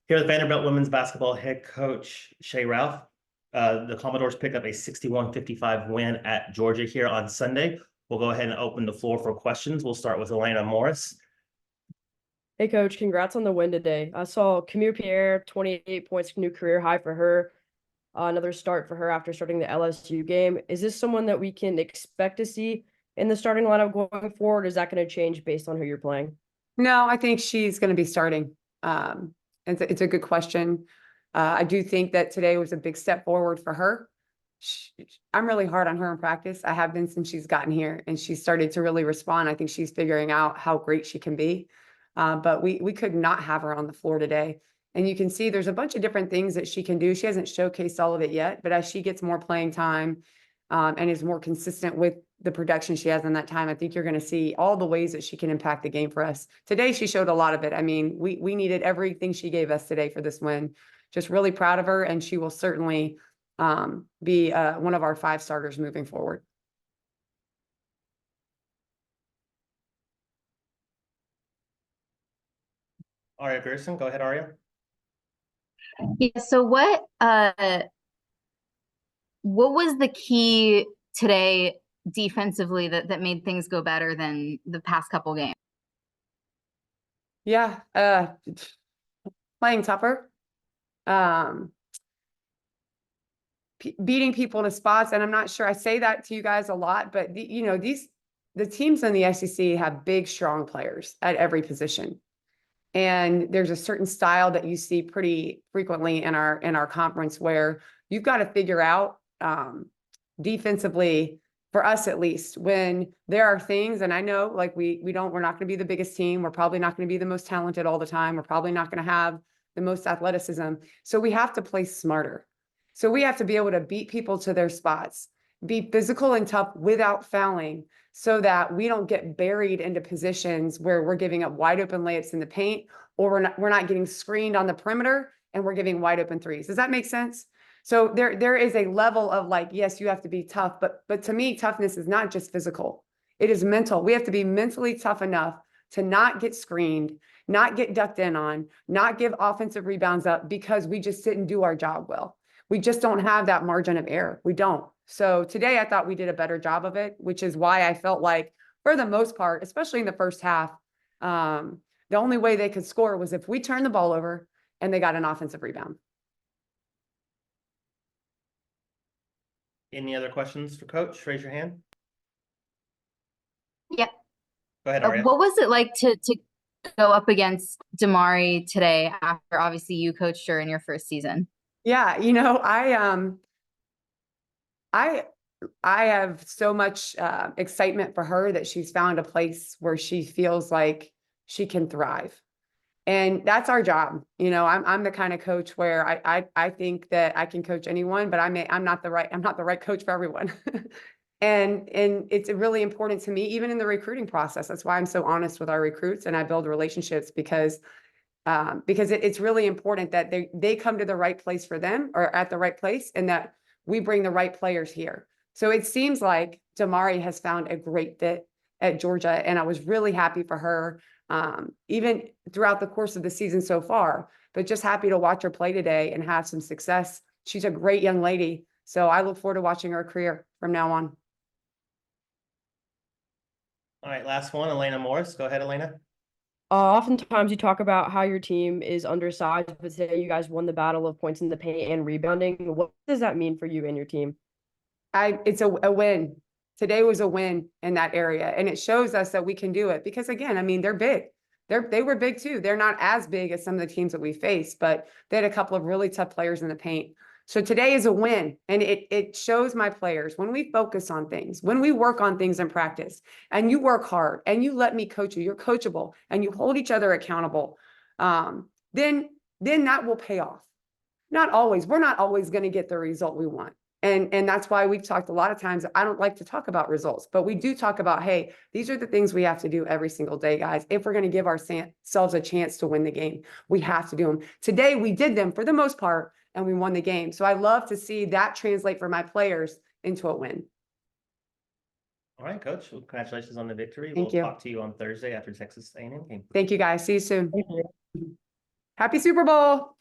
Here with Vanderbilt women's basketball head coach Shea Ralph. The Commodores pick up a 61-55 win at Georgia here on Sunday. We'll go ahead and open the floor for questions. We'll start with Iyana Morris. Hey, Coach, congrats on the win today. I saw Camille Pierre, 28 points, new career high for her. Another start for her after starting the LSU game. Is this someone that we can expect to see in the starting lineup going forward? Or is that going to change based on who you're playing? No, I think she's going to be starting. It's a good question. I do think that today was a big step forward for her. I'm really hard on her in practice. I have been since she's gotten here, and she started to really respond. I think she's figuring out how great she can be. But we could not have her on the floor today. And you can see there's a bunch of different things that she can do. She hasn't showcased all of it yet, but as she gets more playing time and is more consistent with the production she has in that time, I think you're going to see all the ways that she can impact the game for us. Today, she showed a lot of it. I mean, we needed everything she gave us today for this win. Just really proud of her, and she will certainly be one of our 5 starters moving forward. Aria Pearson, go ahead, Aria. Yeah, so what was the key today defensively that made things go better than the past couple games? Yeah, playing tougher, beating people to spots. And I'm not sure I say that to you guys a lot, but the teams in the SEC have big, strong players at every position. And there's a certain style that you see pretty frequently in our conference where you've got to figure out defensively, for us at least, when there are things, and I know like we're not going to be the biggest team. We're probably not going to be the most talented all the time. We're probably not going to have the most athleticism. So we have to play smarter. So we have to be able to beat people to their spots, be physical and tough without fouling, so that we don't get buried into positions where we're giving up wide open layups in the paint, or we're not getting screened on the perimeter and we're giving wide open threes. Does that make sense? So there is a level of like, yes, you have to be tough, but to me, toughness is not just physical. It is mental. We have to be mentally tough enough to not get screened, not get ducked in on, not give offensive rebounds up because we just didn't do our job well. We just don't have that margin of error. We don't. So today I thought we did a better job of it, which is why I felt like for the most part, especially in the first half, the only way they could score was if we turned the ball over and they got an offensive rebound. Any other questions for Coach? Raise your hand. Yep. Go ahead, Aria. What was it like to go up against Damari today after obviously you coached her in your first season? Yeah, I have so much excitement for her that she's found a place where she feels like she can thrive. And that's our job. I'm the kind of coach where I think that I can coach anyone, but I'm not the right coach for everyone. And it's really important to me, even in the recruiting process. That's why I'm so honest with our recruits and I build relationships because it's really important that they come to the right place for them, or at the right place, and that we bring the right players here. So it seems like Damari has found a great fit at Georgia, and I was really happy for her, even throughout the course of the season so far, but just happy to watch her play today and have some success. She's a great young lady. So I look forward to watching her career from now on. All right, last one, Iyana Morris. Go ahead, Iyana. Oftentimes you talk about how your team is undersized, but today you guys won the battle of points in the paint and rebounding. What does that mean for you and your team? It's a win. Today was a win in that area, and it shows us that we can do it because, again, I mean, they're big. They were big too. They're not as big as some of the teams that we faced, but they had a couple of really tough players in the paint. So today is a win, and it shows my players when we focus on things, when we work on things in practice, and you work hard, and you let me coach you, you're coachable, and you hold each other accountable, then that will pay off. Not always. We're not always going to get the result we want. And that's why we've talked a lot of times. I don't like to talk about results, but we do talk about, hey, these are the things we have to do every single day, guys. If we're going to give ourselves a chance to win the game, we have to do them. Today, we did them for the most part, and we won the game. So I love to see that translate for my players into a win. All right, Coach. Well, congratulations on the victory. Thank you. We'll talk to you on Thursday after Texas A&M game. Thank you, guys. See you soon. Thank you. Happy Super Bowl.